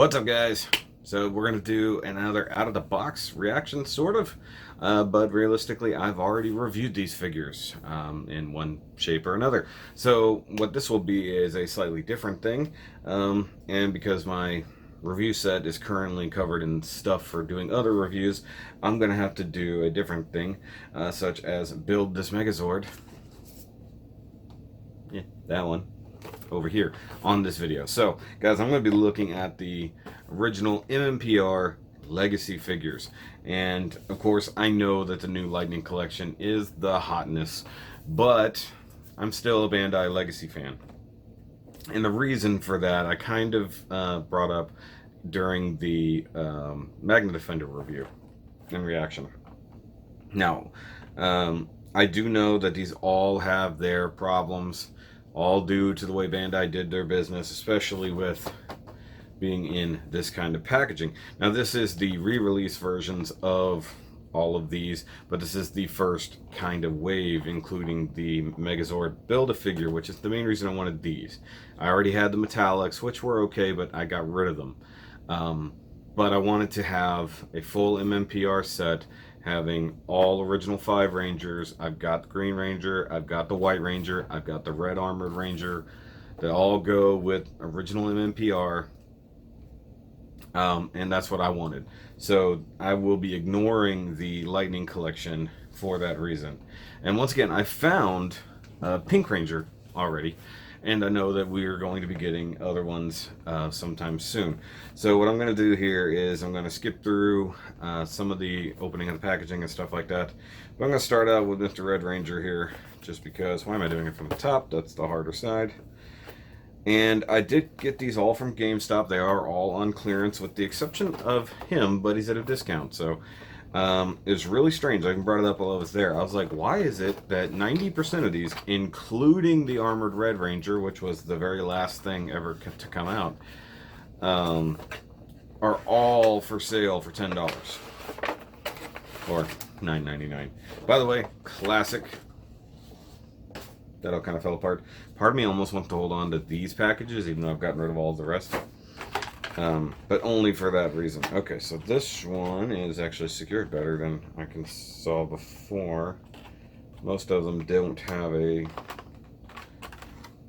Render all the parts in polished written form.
What's up, guys? So we're going to do another out-of-the-box reaction, sort of. But realistically, I've already reviewed these figures in one shape or another. So what this will be is a slightly different thing. And because my review set is currently covered in stuff for doing other reviews, I'm going to have to do a different thing, such as build this Megazord. Yeah, that one. Over here on this video. So guys, I'm going to be looking at the original MMPR legacy figures, and of course I know that the new Lightning collection is the hotness, but I'm still a Bandai legacy fan, and the reason for that I kind of brought up during the Magna Defender review and reaction. Now I do know that these all have their problems, all due to the way Bandai did their business, especially with being in this kind of packaging. Now this is the re-release versions of all of these, but this is the first kind of wave, including the Megazord Build-A-Figure, which is the main reason I wanted these. I already had the metallics, which were okay, but I got rid of them. But I wanted to have a full MMPR set, having all original 5 Rangers. I've got the Green Ranger, I've got the White Ranger, I've got the Red Armored Ranger. They all go with original MMPR. And that's what I wanted. So I will be ignoring the Lightning collection for that reason. And once again, I found Pink Ranger already, and I know that we are going to be getting other ones sometime soon. So what I'm going to do here is I'm going to skip through some of the opening of the packaging and stuff like that. But I'm going to start out with Mr. Red Ranger here, just because, why am I doing it from the top? That's the harder side. And I did get these all from GameStop. They are all on clearance with the exception of him, but he's at a discount. So it's really strange. I even brought it up while I was there. I was like, why is it that 90% of these, including the Armored Red Ranger, which was the very last thing ever to come out, are all for sale for $10 or $9.99. By the way, classic. That all kind of fell apart. Part of me almost wants to hold on to these packages, even though I've gotten rid of all of the rest. But only for that reason. Okay, so this one is actually secured better than I saw before. Most of them don't have a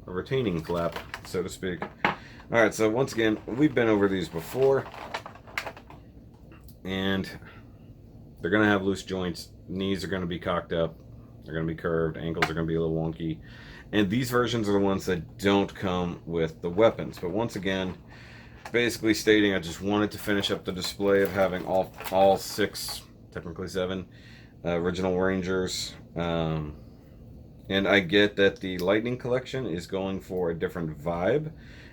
retaining flap, so to speak. Alright, so once again, we've been over these before. And they're going to have loose joints. Knees are going to be cocked up. They're going to be curved. Ankles are going to be a little wonky. And these versions are the ones that don't come with the weapons. But once again, basically stating I just wanted to finish up the display of having all 6, technically 7, original Rangers. And I get that the Lightning collection is going for a different vibe.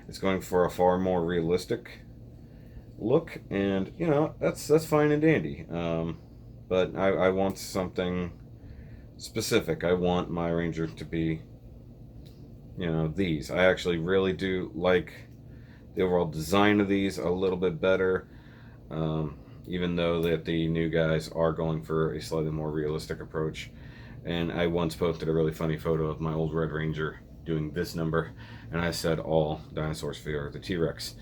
It's going for a far more realistic look. And, you know, that's fine and dandy. But I want something specific. I want my Ranger to be, you know, these. I actually really do like the overall design of these a little bit better, even though that the new guys are going for a slightly more realistic approach. And I once posted a really funny photo of my old Red Ranger doing this number, and I said all dinosaurs fear the T-Rex.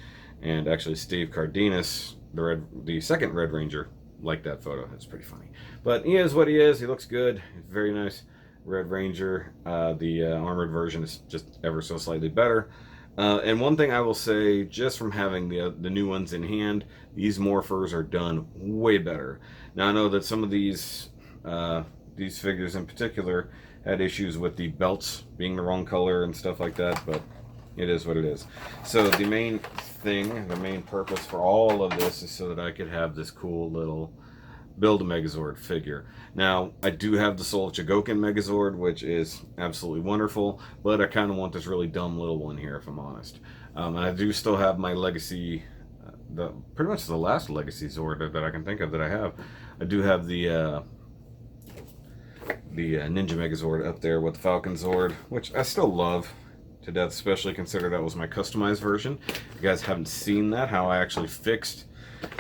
And actually Steve Cardenas, the second Red Ranger, like that photo. It's pretty funny, but he is what he is. He looks good. He's very nice Red Ranger. The armored version is just ever so slightly better. And one thing I will say, just from having the new ones in hand, these morphers are done way better. Now I know that some of these figures in particular had issues with the belts being the wrong color and stuff like that, but it is what it is. So the main thing, the main purpose for all of this is so that I could have this cool little Build-A-Megazord figure. Now, I do have the Soul of Chogokin Megazord, which is absolutely wonderful, but I kind of want this really dumb little one here, if I'm honest. And I do still have my Legacy, pretty much the last Legacy Zord that I can think of that I have. I do have the Ninja Megazord up there with the Falcon Zord, which I still love to death, especially consider that was my customized version. If you guys haven't seen that, how I actually fixed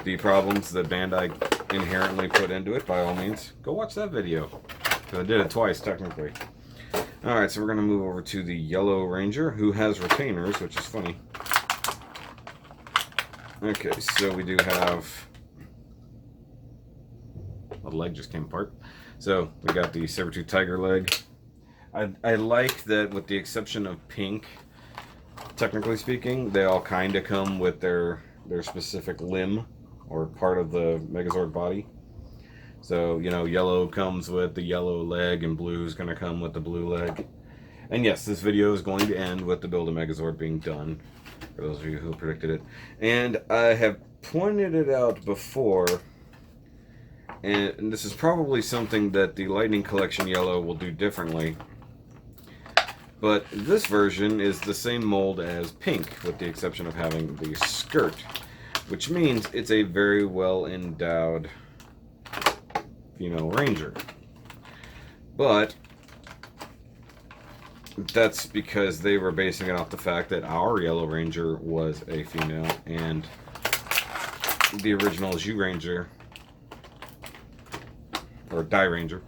the problems that Bandai inherently put into it, by all means, go watch that video, because I did it twice, technically. Alright, so we're going to move over to the Yellow Ranger, who has retainers, which is funny. Okay, so we do have... The leg just came apart. So we got the saber-tooth tiger leg. I like that, with the exception of pink, technically speaking, they all kind of come with their specific limb or part of the Megazord body. So, you know, yellow comes with the yellow leg and blue is going to come with the blue leg. And yes, this video is going to end with the build of Megazord being done, for those of you who predicted it. And I have pointed it out before, and this is probably something that the Lightning Collection Yellow will do differently. But this version is the same mold as pink, with the exception of having the skirt, which means it's a very well endowed female ranger. But that's because they were basing it off the fact that our Yellow Ranger was a female, and the original Zhu Ranger, or Dai Ranger,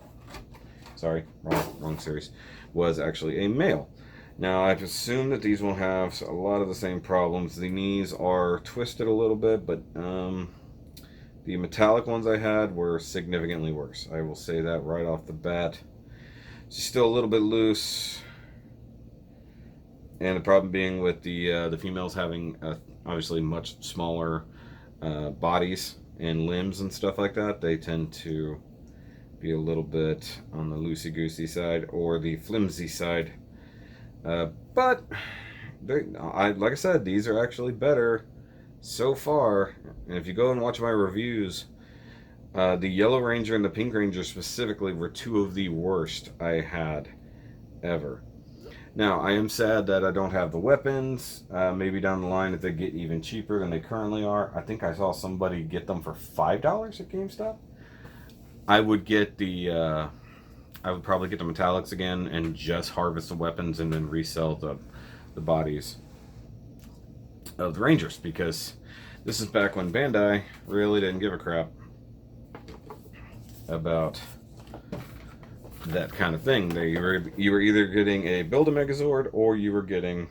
sorry, wrong series, was actually a male. Now, I've assumed that these will have a lot of the same problems. The knees are twisted a little bit, but the metallic ones I had were significantly worse. I will say that right off the bat. She's still a little bit loose, and the problem being with the females having obviously much smaller bodies and limbs and stuff like that, they tend to be a little bit on the loosey-goosey side or the flimsy side. But like I said, these are actually better so far. And if you go and watch my reviews, the Yellow Ranger and the Pink Ranger specifically were two of the worst I had ever. Now, I am sad that I don't have the weapons. Maybe down the line, if they get even cheaper than they currently are. I think I saw somebody get them for $5 at GameStop. I would get the, I would probably get the metallics again and just harvest the weapons and then resell the bodies of the Rangers, because this is back when Bandai really didn't give a crap about that kind of thing. You were either getting a Build-A-Megazord or you were getting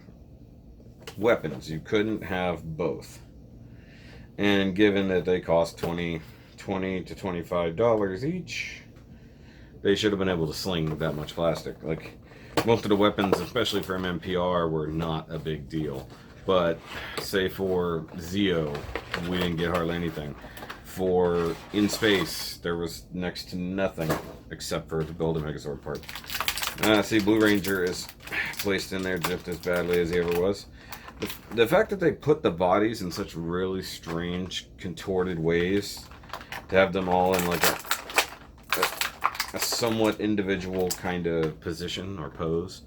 weapons. You couldn't have both. And given that they cost $20 to $25 each, they should have been able to sling that much plastic. Like, most of the weapons, especially for MMPR, were not a big deal. But say for Zeo, we didn't get hardly anything. For In Space, there was next to nothing except for the Build-A-Megazord part. See, Blue Ranger is placed in there just as badly as he ever was. The fact that they put the bodies in such really strange, contorted ways, to have them all in like a somewhat individual kind of position or pose,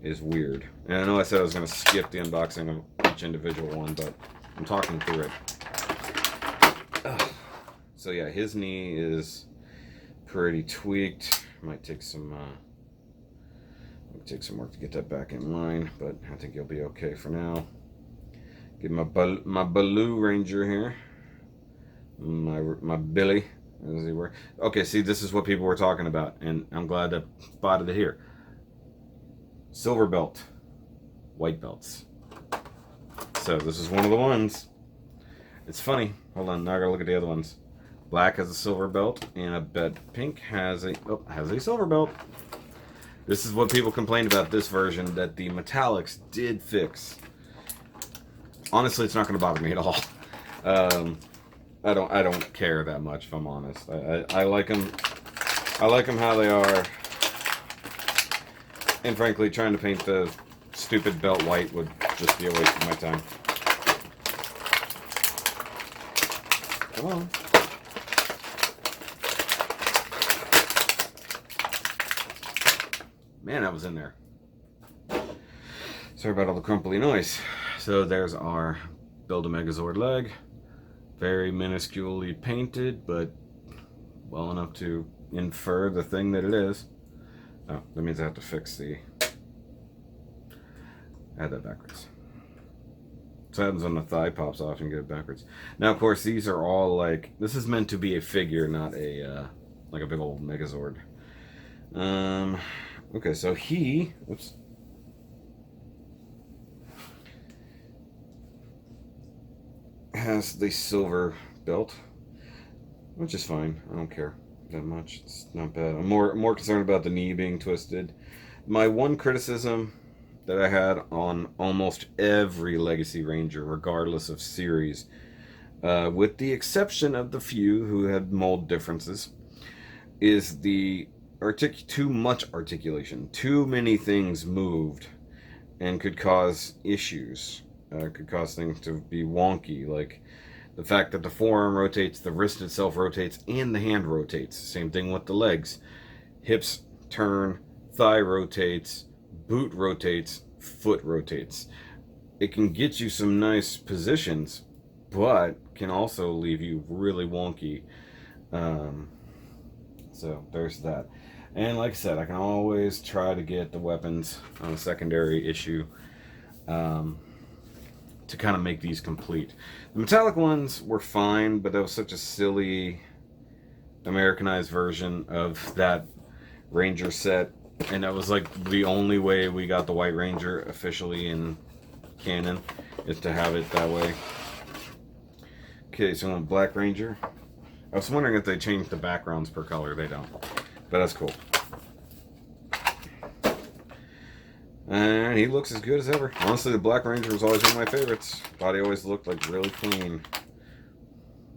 is weird. And I know I said I was going to skip the unboxing of each individual one, but I'm talking through it. So yeah, his knee is pretty tweaked. Might take some work to get that back in line, but I think he'll be okay for now. Get my Blue Ranger here. My Billy, as he were. Okay, see, this is what people were talking about, and I'm glad I spotted it here. Silver belt, white belts. So this is one of the ones. It's funny. Hold on, now I gotta look at the other ones. Black has a silver belt, and I bet Pink has a silver belt. This is what people complained about this version, that the metallics did fix. Honestly, it's not going to bother me at all. I don't care that much, if I'm honest. I like them. I like them how they are. And frankly, trying to paint the stupid belt white would just be a waste of my time. Come on. Man, that was in there. Sorry about all the crumply noise. So there's our Build-A-Megazord leg. Very minusculely painted, but well enough to infer the thing that it is. Oh, that means I have to fix the... I had that backwards. So happens when the thigh pops off and get it backwards. Now, of course, these are all like... This is meant to be a figure, not a like a big old Megazord. Okay, so he... Oops. has the silver belt, which is fine. I don't care that much. It's not bad. I'm more concerned about the knee being twisted. My one criticism that I had on almost every Legacy Ranger, regardless of series, with the exception of the few who had mold differences, is the too much articulation. Too many things moved and could cause issues. Could cause things to be wonky, like the fact that the forearm rotates, the wrist itself rotates, and the hand rotates. Same thing with the legs. Hips turn, thigh rotates, boot rotates, foot rotates. It can get you some nice positions, but can also leave you really wonky. So there's that. And like I said, I can always try to get the weapons on a secondary issue to kind of make these complete. The metallic ones were fine, but that was such a silly Americanized version of that Ranger set, and that was like the only way we got the White Ranger officially in canon, is to have it that way. Okay, so on Black Ranger, I was wondering if they changed the backgrounds per color. They don't, but that's cool. And he looks as good as ever. Honestly, the Black Ranger was always one of my favorites. Body always looked like really clean.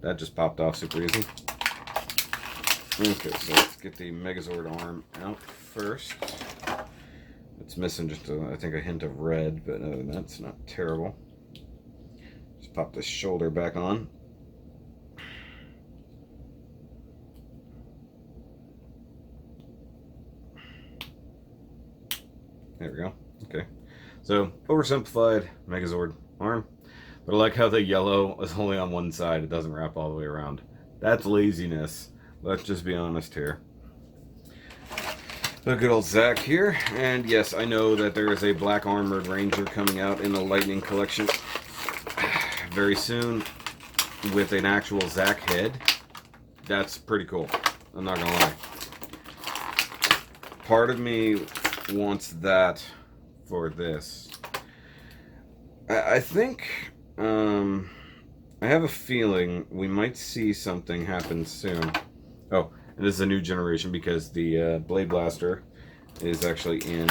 That just popped off super easy. Okay, so let's get the Megazord arm out first. It's missing just, I think, a hint of red, but other than that, it's not terrible. Just pop the shoulder back on. There we go. Okay. So, oversimplified Megazord arm. But I like how the yellow is only on one side. It doesn't wrap all the way around. That's laziness. Let's just be honest here. The good old Zach here. And yes, I know that there is a Black Armored Ranger coming out in the Lightning Collection very soon with an actual Zach head. That's pretty cool. I'm not gonna lie. Part of me wants that for this. I think I have a feeling we might see something happen soon. Oh, and this is a new generation because the Blade Blaster is actually in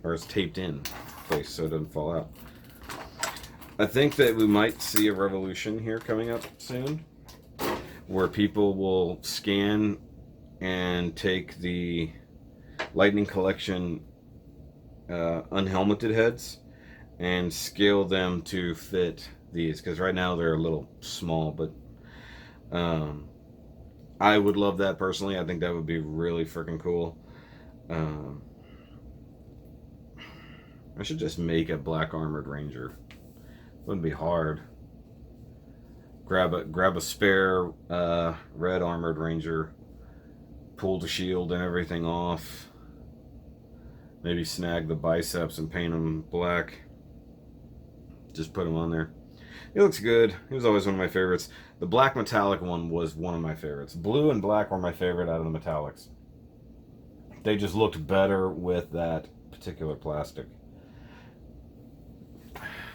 or is taped in place so it doesn't fall out. I think that we might see a revolution here coming up soon where people will scan and take the Lightning Collection unhelmeted heads and scale them to fit these, because right now they're a little small, but I would love that personally. I think that would be really freaking cool. I should just make a Black Armored Ranger. Wouldn't be hard. Grab a spare red Armored Ranger, pull the shield and everything off. Maybe snag the biceps and paint them black. Just put him on there. He looks good. He was always one of my favorites. The black metallic one was one of my favorites. Blue and black were my favorite out of the metallics. They just looked better with that particular plastic.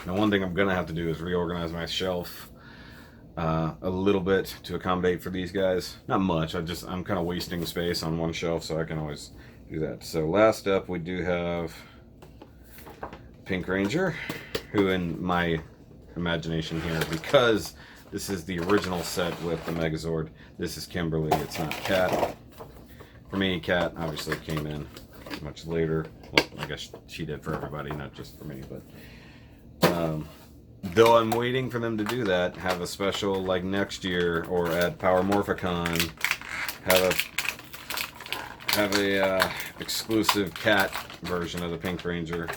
Now, one thing I'm going to have to do is reorganize my shelf a little bit to accommodate for these guys. Not much. I'm kind of wasting space on one shelf, so I can always do that. So last up, we do have Pink Ranger, who in my imagination here, because this is the original set with the Megazord, this is Kimberly, it's not Kat. For me, Kat obviously came in much later. Well, I guess she did for everybody, not just for me, but though I'm waiting for them to do that, have a special like next year or at Power Morphicon, have a exclusive Cat version of the Pink Ranger.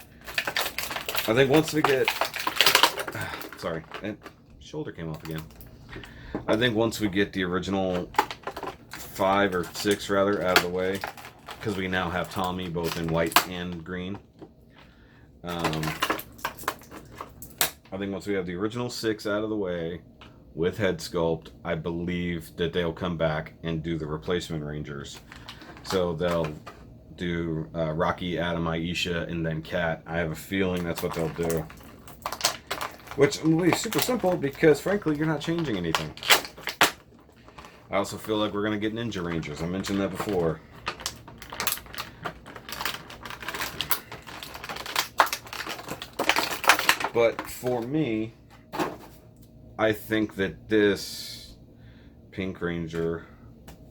I think once we get sorry, and shoulder came off again. I think once we get the original 5 or 6 rather out of the way, because we now have Tommy both in white and green. I think once we have the original 6 out of the way with head sculpt, I believe that they'll come back and do the replacement Rangers. So they'll do Rocky, Adam, Aisha, and then Kat. I have a feeling that's what they'll do. which will be super simple because, frankly, you're not changing anything. I also feel like we're going to get Ninja Rangers. I mentioned that before. But for me, I think that this Pink Ranger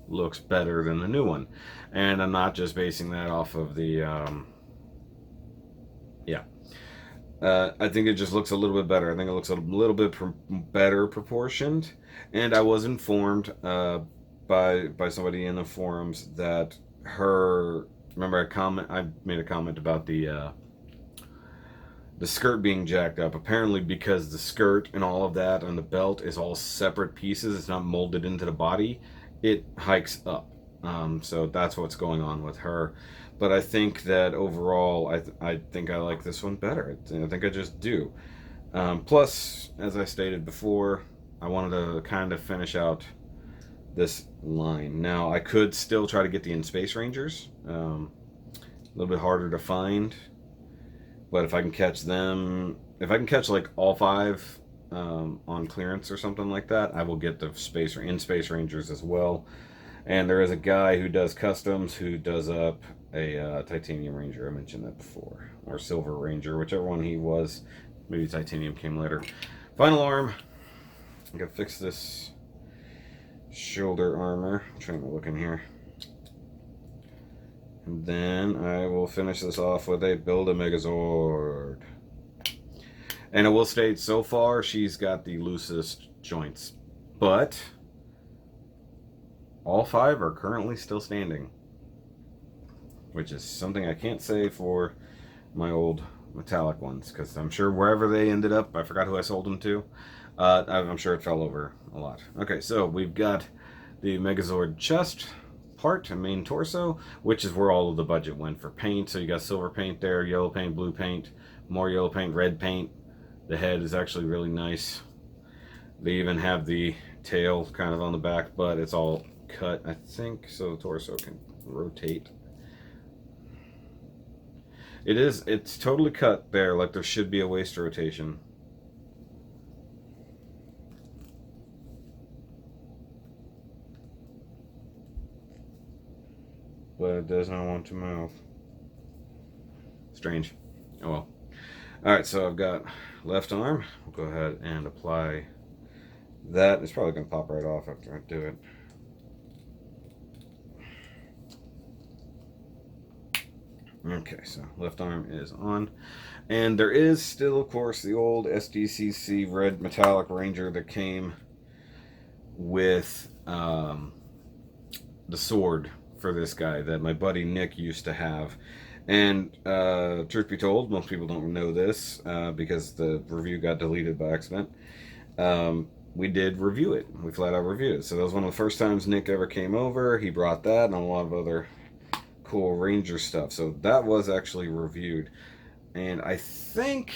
looks better than the new one. And I'm not just basing that off of the, I think it just looks a little bit better. I think it looks a little bit better proportioned. And I was informed by somebody in the forums that remember I made a comment about the skirt being jacked up. Apparently because the skirt and all of that and the belt is all separate pieces, it's not molded into the body, it hikes up. So that's what's going on with her. But I think that overall, I think I like this one better. I think I just do. Plus, as I stated before, I wanted to kind of finish out this line. Now, I could still try to get the In Space Rangers. A little bit harder to find. But if I can catch them, if I can catch like all 5 on clearance or something like that, I will get the In Space Rangers as well. And there is a guy who does customs who does up a Titanium Ranger. I mentioned that before. Or Silver Ranger, whichever one he was. Maybe Titanium came later. Final arm. I gotta fix this shoulder armor. I'm trying to look in here. And then I will finish this off with a Build a Megazord. And I will state, so far, she's got the loosest joints. But all 5 are currently still standing. Which is something I can't say for my old metallic ones. Because I'm sure wherever they ended up, I forgot who I sold them to. I'm sure it fell over a lot. Okay, so we've got the Megazord chest part and main torso, which is where all of the budget went for paint. So you got silver paint there, yellow paint, blue paint, more yellow paint, red paint. The head is actually really nice. They even have the tail kind of on the back, but it's all cut, I think, so the torso can rotate. It's totally cut there, like there should be a waist rotation. But it does not want to move. Strange. Oh well. Alright, so I've got left arm. We'll go ahead and apply that. It's probably going to pop right off after I do it. Okay, so left arm is on. And there is still, of course, the old SDCC red metallic Ranger that came with the sword for this guy that my buddy Nick used to have. And truth be told, most people don't know this because the review got deleted by accident. We did review it. We flat out reviewed it. So that was one of the first times Nick ever came over. He brought that and a lot of other cool Ranger stuff. So that was actually reviewed. And I think,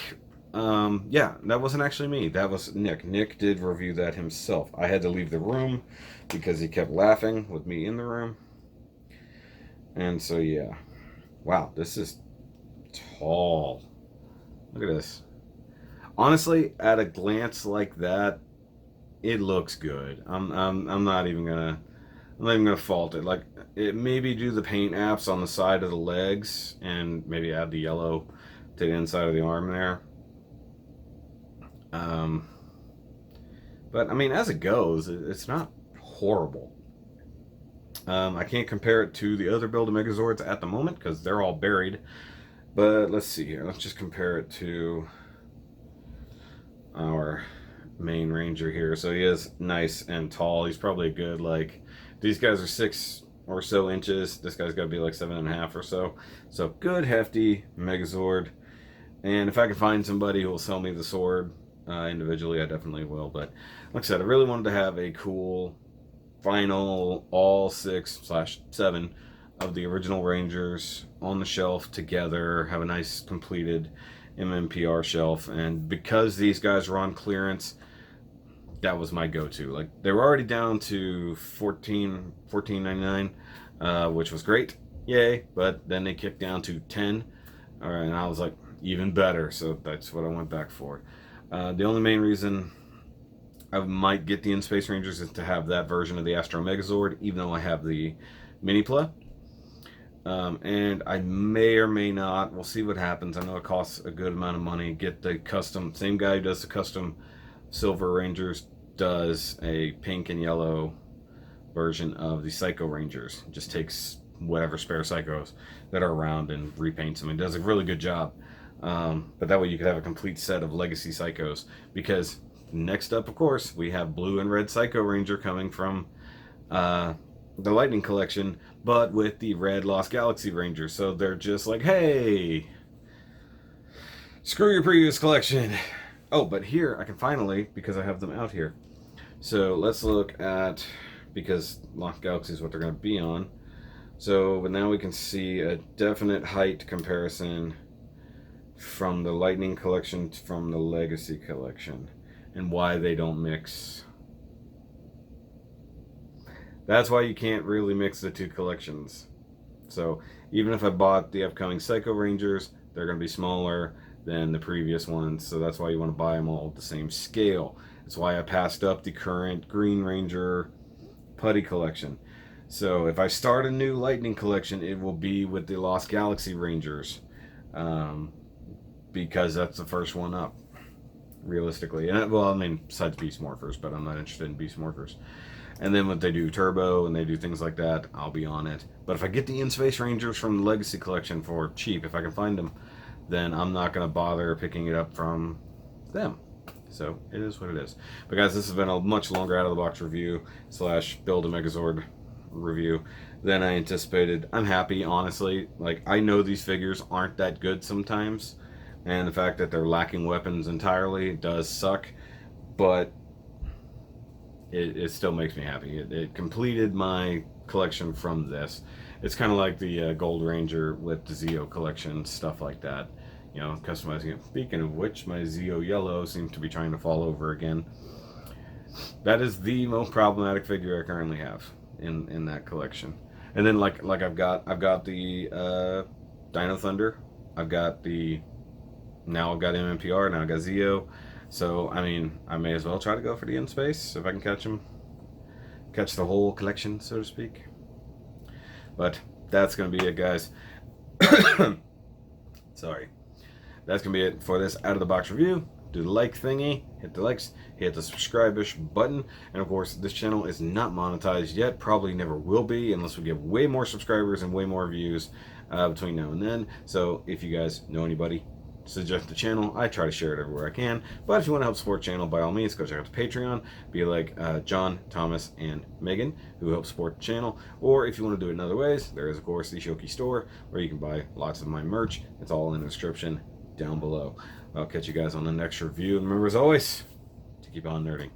yeah, that wasn't actually me. That was Nick. Nick did review that himself. I had to leave the room because he kept laughing with me in the room. And so, yeah. Wow, this is tall. Look at this. Honestly, at a glance like that, it looks good. I'm not even gonna fault it. Like, it maybe do the paint apps on the side of the legs and maybe add the yellow to the inside of the arm there. But I mean, as it goes, it's not horrible. I can't compare it to the other Build a Megazords at the moment because they're all buried. But let's see here. Let's just compare it to our main Ranger here. So he is nice and tall. He's probably a good, like, these guys are 6 or so inches. This guy's got to be like 7.5 or so. So good, hefty Megazord. And if I can find somebody who will sell me the sword individually, I definitely will. But like I said, I really wanted to have a cool final all 6/7 of the original Rangers on the shelf together, have a nice completed MMPR shelf. And because these guys were on clearance, that was my go-to. Like, they were already down to $14.99, which was great, yay. But then they kicked down to 10, all right, and I was like, even better. So that's what I went back for. The only main reason I might get the In-Space Rangers is to have that version of the Astro Megazord, even though I have the Mini Pla. And I may or may not, we'll see what happens. I know it costs a good amount of money. Get the custom, same guy who does the custom Silver Rangers does a pink and yellow version of the Psycho Rangers. Just takes whatever spare Psychos that are around and repaints them. It does a really good job. But that way you could have a complete set of Legacy Psychos. Because next up, of course, we have Blue and Red Psycho Ranger coming from the Lightning Collection, but with the Red Lost Galaxy Ranger. So they're just like, hey, screw your previous collection. Oh, but here I can finally, because I have them out here. So let's look at, because Lost Galaxy is what they're going to be on. So but now we can see a definite height comparison from the Lightning Collection from the Legacy Collection, and why they don't mix. That's why you can't really mix the two collections. So even if I bought the upcoming Psycho Rangers, they're going to be smaller than the previous ones. So that's why you want to buy them all at the same scale. That's why I passed up the current Green Ranger Putty Collection. So if I start a new Lightning Collection, it will be with the Lost Galaxy Rangers. Because that's the first one up, realistically. And well, I mean, besides Beast Morphers, but I'm not interested in Beast Morphers. And then when they do Turbo and they do things like that, I'll be on it. But if I get the In-Space Rangers from the Legacy Collection for cheap, if I can find them, then I'm not going to bother picking it up from them. So it is what it is. But guys, this has been a much longer out-of-the-box review / build a Megazord review than I anticipated. I'm happy, honestly. Like, I know these figures aren't that good sometimes, and the fact that they're lacking weapons entirely does suck, but it still makes me happy. It completed my collection from this. It's kind of like the Gold Ranger with the Zeo collection, stuff like that. You know, customizing it. Speaking of which, my Zeo Yellow seems to be trying to fall over again. That is the most problematic figure I currently have in that collection. And then like I've got the Dino Thunder. I've got MMPR. Now I've got Zeo. So, I mean, I may as well try to go for the In-Space if I can catch them. Catch the whole collection, so to speak. But that's going to be it, guys. Sorry. That's going to be it for this out-of-the-box review. Do the like thingy, hit the likes, hit the subscribe-ish button. And, of course, this channel is not monetized yet. Probably never will be unless we get way more subscribers and way more views between now and then. So, if you guys know anybody, suggest the channel. I try to share it everywhere I can. But if you want to help support the channel, by all means, go check out the Patreon. Be like John, Thomas, and Megan, who help support the channel. Or if you want to do it in other ways, there is, of course, the SHOKY store, where you can buy lots of my merch. It's all in the description down below. I'll catch you guys on the next review. And remember, as always, to keep on nerding.